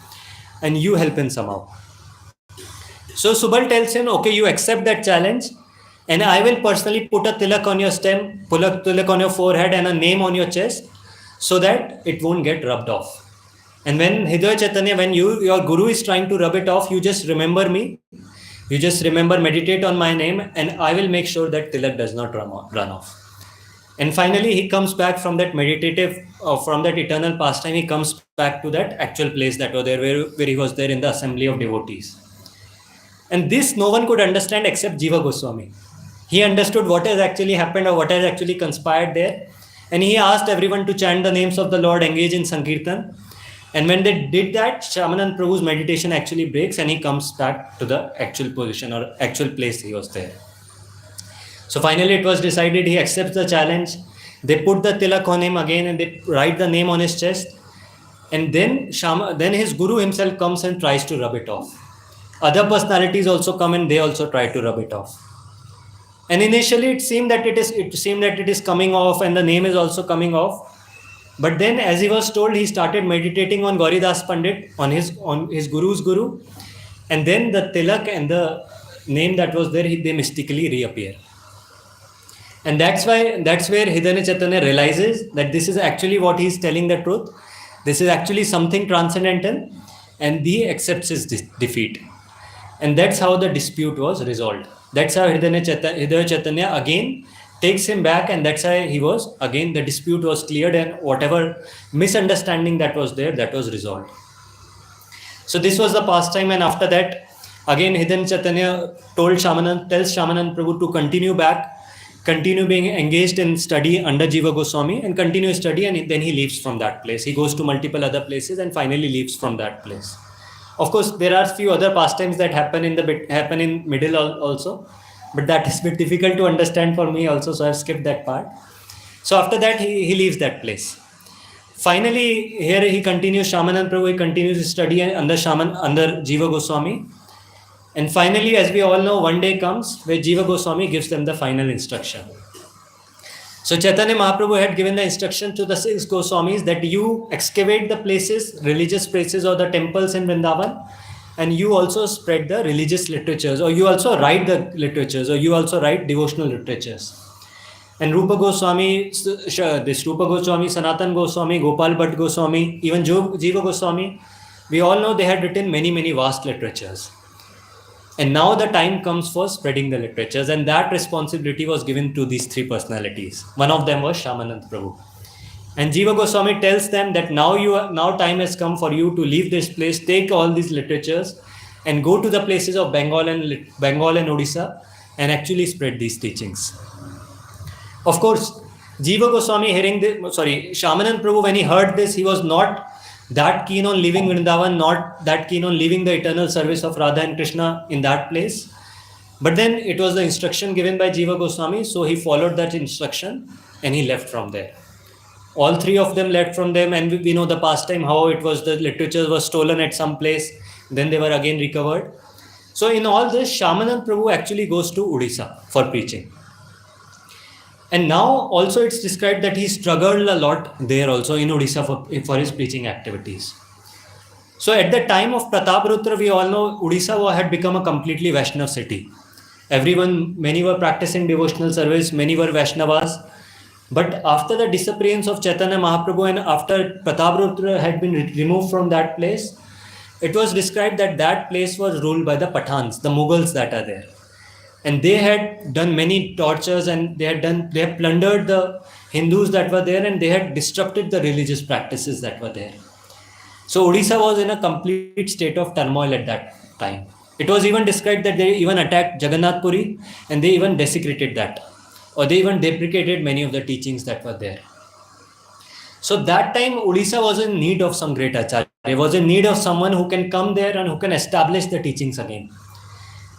A: and you help him somehow. So Subal tells him, okay, you accept that challenge, and I will personally put a tilak on your stem, put a tilak on your forehead, and a name on your chest, so that it won't get rubbed off. And when Hridaya Chaitanya, when your Guru is trying to rub it off, you just remember me. You just remember, meditate on my name, and I will make sure that tilak does not run off. And finally, he comes back from that from that eternal pastime. He comes back to that actual place that was there, where he was there in the assembly of devotees. And this no one could understand except Jiva Goswami. He understood what has actually happened, or what has actually conspired there. And he asked everyone to chant the names of the Lord, engage in Sankirtan. And when they did that, Shayamananda Prabhu's meditation actually breaks, and he comes back to the actual position or actual place he was there. So finally it was decided, he accepts the challenge. They put the tilak on him again, and they write the name on his chest. And then his Guru himself comes and tries to rub it off. Other personalities also come, and they also try to rub it off. And initially it seemed that it is coming off, and the name is also coming off. But then, as he was told, he started meditating on Gauridas Pandit, on his Guru's Guru. And then the tilak and the name that was there, they mystically reappear. And that's where Hridaya Chaitanya realizes that this is actually what he is telling the truth. This is actually something transcendental, and he accepts his defeat. And that's how the dispute was resolved. That's how Hridaya Chaitanya again takes him back, and that's how the dispute was cleared, and whatever misunderstanding that was there, that was resolved. So this was the pastime, and after that, again Hridaya Chaitanya tells Shayamananda Prabhu to continue being engaged in study under Jiva Goswami, and continue study, and then he leaves from that place. He goes to multiple other places and finally leaves from that place. Of course, there are few other pastimes that happen in middle also, but that is a bit difficult to understand for me also, so I've skipped that part. So after that, he leaves that place. Finally, here he continues, Shayamananda Prabhu, he continues his study under Jiva Goswami. And finally, as we all know, one day comes where Jiva Goswami gives them the final instruction. So Chaitanya Mahaprabhu had given the instruction to the 6 Goswamis that you excavate the places, religious places or the temples in Vrindavan, and you also spread the religious literatures, or you also write the literatures, or you also write devotional literatures. And Rupa Goswami, Sanatan Goswami, Gopal Bhatt Goswami, even Jiva Goswami, we all know they had written many, many vast literatures. And now the time comes for spreading the literatures, and that responsibility was given to these 3 personalities. One of them was Shayamananda Prabhu. And Jiva Goswami tells them that now time has come for you to leave this place, take all these literatures and go to the places of Bengal and Odisha and actually spread these teachings. Of course, Jiva Goswami Shayamananda Prabhu, when he heard this, he was not that keen on leaving Vrindavan, not that keen on leaving the eternal service of Radha and Krishna in that place. But then it was the instruction given by Jiva Goswami, so he followed that instruction and he left from there. All 3 of them left from them, and we know the pastime, how it was, the literature was stolen at some place, then they were again recovered. So in all this, Shayamananda Prabhu actually goes to Odisha for preaching. And now also it's described that he struggled a lot there also in Odisha for his preaching activities. So at the time of Prataparudra, we all know Odisha had become a completely Vaishnav city. Many were practicing devotional service, many were Vaishnavas. But after the disappearance of Chaitanya Mahaprabhu and after Prataparudra had been removed from that place, it was described that that place was ruled by the Pathans, the Mughals that are there. And they had done many tortures, and they had plundered the Hindus that were there, and they had disrupted the religious practices that were there. So Odisha was in a complete state of turmoil at that time. It was even described that they even attacked Jagannath Puri and they even desecrated that, or they even deprecated many of the teachings that were there. So that time Odisha was in need of some great acharya. It was in need of someone who can come there and who can establish the teachings again.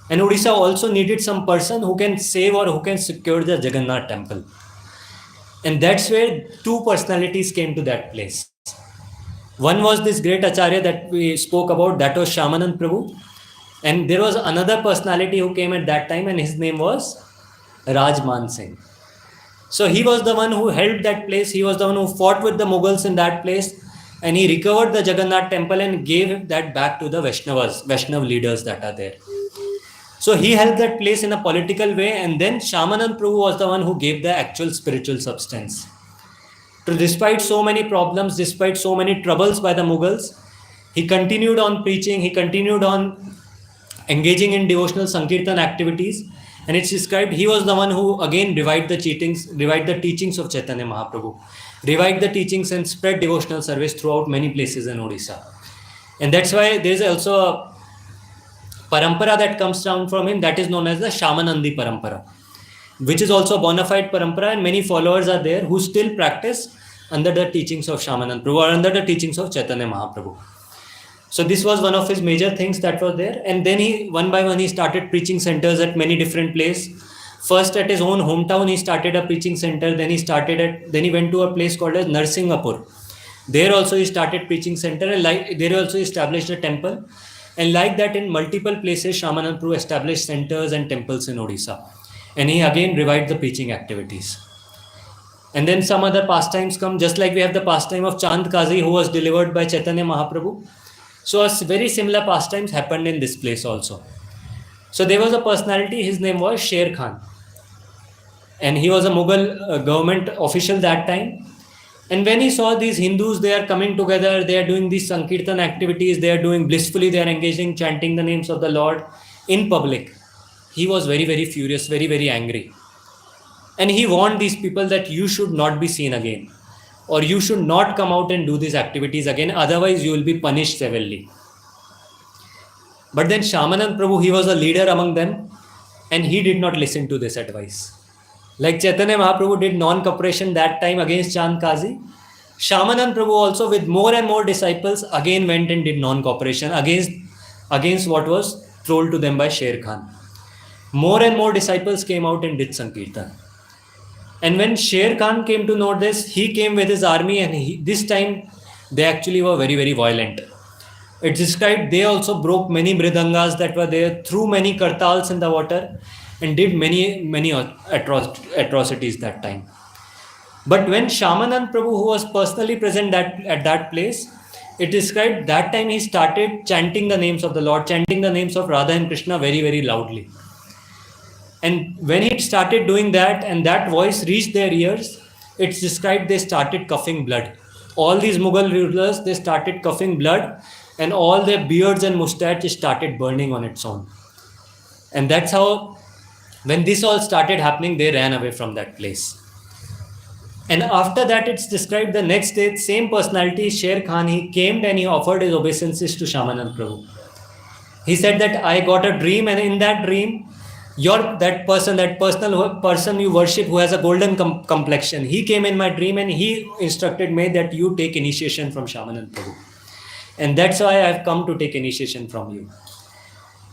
A: And Odisha also needed some person who can save or who can secure the Jagannath temple. And that's where two personalities came to that place. One was this great acharya that we spoke about, that was Shayamananda Prabhu. And there was another personality who came at that time, and his name was Rajman Singh. So he was the one who held that place. He was the one who fought with the Mughals in that place, and he recovered the Jagannath temple and gave that back to the Vaishnav leaders that are there. So he held that place in a political way, and then Shayamananda Prabhu was the one who gave the actual spiritual substance. So despite so many problems, despite so many troubles by the Mughals, he continued on preaching, he continued on engaging in devotional Sankirtan activities, and it's described he was the one who again revived the teachings of Chaitanya Mahaprabhu, revived the teachings and spread devotional service throughout many places in Odisha. And that's why there's also a parampara that comes down from him that is known as the Shayamanandi parampara, which is also a bona fide parampara, and many followers are there who still practice under the teachings of Shayamananda Prabhu or under the teachings of Chaitanya Mahaprabhu. So this was one of his major things that was there. And then he, one by one, he started preaching centers at many different places. First at his own hometown, he started a preaching center. Then he went to a place called as Narsingapur. There also he started preaching center, and there also he established a temple. And like that, in multiple places, Shayamananda Prabhu established centers and temples in Odisha. And he again revived the preaching activities. And then some other pastimes come, just like we have the pastime of Chand Kazi, who was delivered by Chaitanya Mahaprabhu. So a very similar pastimes happened in this place also. So there was a personality, his name was Sher Khan. And he was a Mughal government official that time. And when he saw these Hindus, they are coming together, they are doing these Sankirtan activities, they are doing blissfully, they are engaging, chanting the names of the Lord in public. He was very, very furious, very, very angry. And he warned these people that you should not be seen again, or you should not come out and do these activities again, otherwise you will be punished severely. But then Shayamananda Prabhu, he was a leader among them, and he did not listen to this advice. Like Chaitanya Mahaprabhu did non-cooperation that time against Chand Kazi, Shayamananda Prabhu also with more and more disciples again went and did non-cooperation against what was told to them by Sher Khan. More and more disciples came out and did Sankirtan. And when Sher Khan came to know this, he came with his army, and this time they actually were very, very violent. It's described they also broke many mridangas that were there, threw many kartals in the water, and did many atrocities that time. But when Shayamananda Prabhu, who was personally present at that place, it described that time he started chanting the names of the Lord, chanting the names of Radha and Krishna very, very loudly. And when he started doing that and that voice reached their ears, it's described they started coughing blood. All these Mughal rulers, they started coughing blood, and all their beards and mustaches started burning on its own. And that's how, when this all started happening, they ran away from that place. And after that, it's described the next day, same personality, Sher Khan, he came and he offered his obeisances to Shayamananda Prabhu. He said that I got a dream, and in that dream, that person you worship who has a golden complexion, he came in my dream and he instructed me that you take initiation from Shayamananda Prabhu. And that's why I have come to take initiation from you.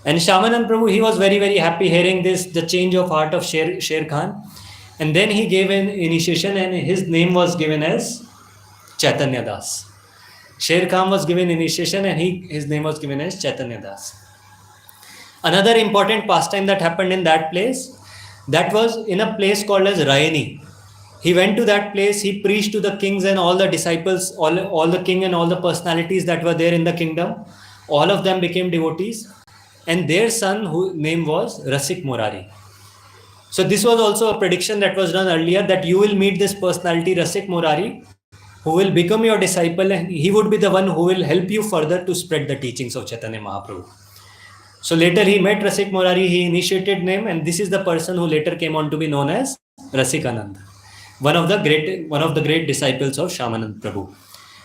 A: And Shayamananda Prabhu, he was very, very happy hearing this, the change of heart of Sher Khan. And then he gave an initiation, and his name was given as Chaitanya Das. Sher Khan was given initiation, and his name was given as Chaitanya Das. Another important pastime that happened in that place, that was in a place called as Rayani. He went to that place, he preached to the kings and all the disciples, all the king and all the personalities that were there in the kingdom. All of them became devotees, and their son, whose name was Rasik Murari. So this was also a prediction that was done earlier, that you will meet this personality, Rasik Murari, who will become your disciple, and he would be the one who will help you further to spread the teachings of Chaitanya Mahaprabhu. So later he met Rasik Murari, he initiated him, and this is the person who later came on to be known as Rasikanand, one of the great disciples of Shayamananda Prabhu,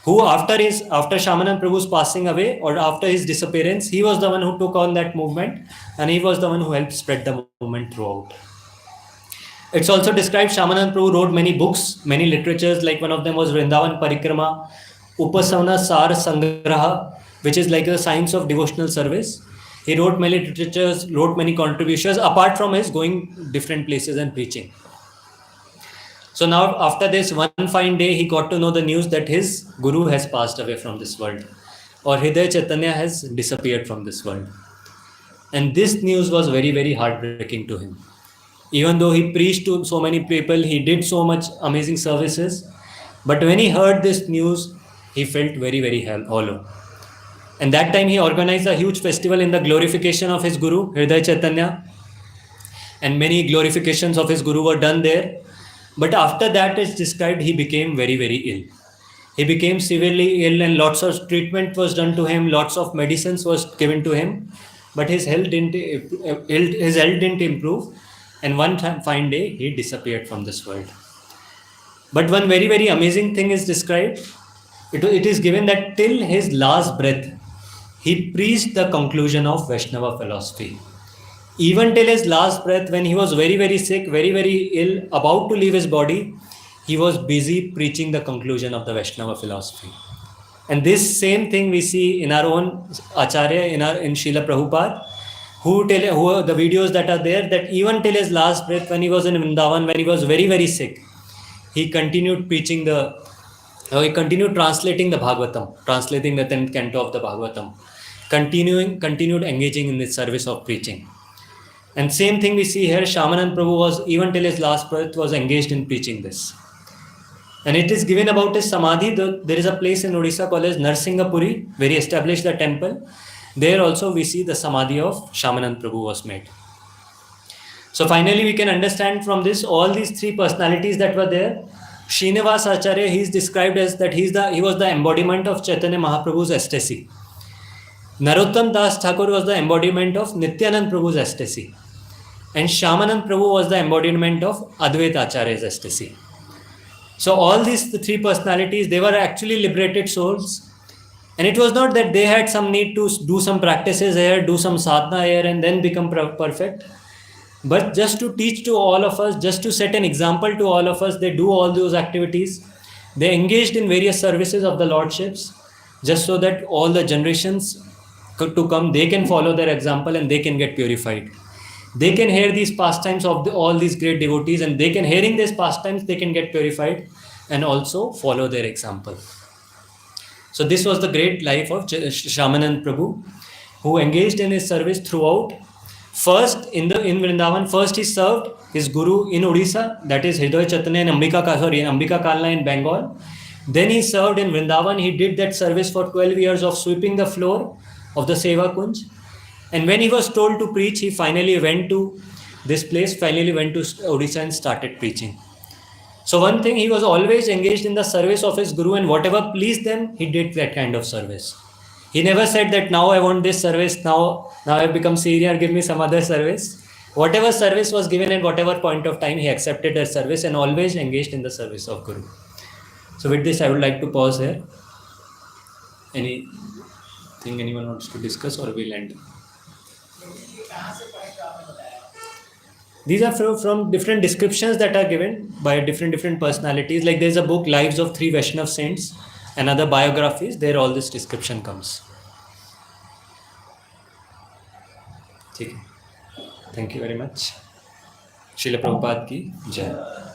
A: who after Shayamananda Prabhu's passing away, or after his disappearance, he was the one who took on that movement, and he was the one who helped spread the movement throughout. It's also described Shayamananda Prabhu wrote many books, many literatures, like one of them was Vrindavan Parikrama, Upasana Sar Sangraha, which is like a science of devotional service. He wrote many literatures, wrote many contributions, apart from his going different places and preaching. So now, after this, one fine day, he got to know the news that his guru has passed away from this world, or Hridaya Chaitanya has disappeared from this world. And this news was very, very heartbreaking to him. Even though he preached to so many people, he did so much amazing services, but when he heard this news, he felt very, very hollow. And that time he organized a huge festival in the glorification of his guru, Hridaya Chaitanya, and many glorifications of his guru were done there. But after that, it's described, he became very, very ill. He became severely ill, and lots of treatment was done to him, lots of medicines was given to him, but his health didn't improve, and one fine day he disappeared from this world. But one very, very amazing thing is described. It is given that till his last breath, he preached the conclusion of Vaishnava philosophy. Even till his last breath, when he was very, very sick, very, very ill, about to leave his body, he was busy preaching the conclusion of the Vaishnava philosophy. And this same thing we see in our own Acharya, in Srila Prabhupada, who the videos that are there, that even till his last breath, when he was in Vrindavan, when he was very, very sick, he continued he continued translating the Bhagavatam, translating the 10th canto of the Bhagavatam, continued engaging in the service of preaching. And same thing we see here, Shayamananda Prabhu was, even till his last breath, was engaged in preaching this. And it is given about his Samadhi. There is a place in Odisha called as Narsingapuri, where he established the temple. There also we see the Samadhi of Shayamananda Prabhu was made. So finally we can understand from this, all these three personalities that were there. Srinivas Acharya, he is described as that he was the embodiment of Chaitanya Mahaprabhu's ecstasy. Narottam Das Thakur was the embodiment of Nityanand Prabhu's ecstasy. And Shayamananda Prabhu was the embodiment of Advaita Acharya's ecstasy. So all these three personalities, they were actually liberated souls. And it was not that they had some need to do some practices here, do some sadhana here, and then become perfect. But just to teach to all of us, just to set an example to all of us, they do all those activities. They engaged in various services of the Lordships, just so that all the generations to come, they can follow their example and they can get purified. They can hear these pastimes of all these great devotees, and they can, hearing these pastimes, they can get purified and also follow their example. So this was the great life of Shayamananda Prabhu, who engaged in his service throughout. First, in Vrindavan, first he served his guru in Odisha, that is Hridaya Chaitanya in Ambika Kalna in Bengal. Then he served in Vrindavan. He did that service for 12 years of sweeping the floor of the Seva Kunj. And when he was told to preach, he finally went to this place, finally went to Odisha and started preaching. So one thing, he was always engaged in the service of his guru, and whatever pleased them, he did that kind of service. He never said that now I want this service, now I've become senior, give me some other service. Whatever service was given at whatever point of time, he accepted that service and always engaged in the service of Guru. So with this, I would like to pause here. Anything anyone wants to discuss, or we'll end? These are from different descriptions that are given by different personalities. Like there's a book, Lives of Three Vaishnav Saints, and other biographies. There all this description comes. Thank you very much. Srila Prabhupada ki Jai.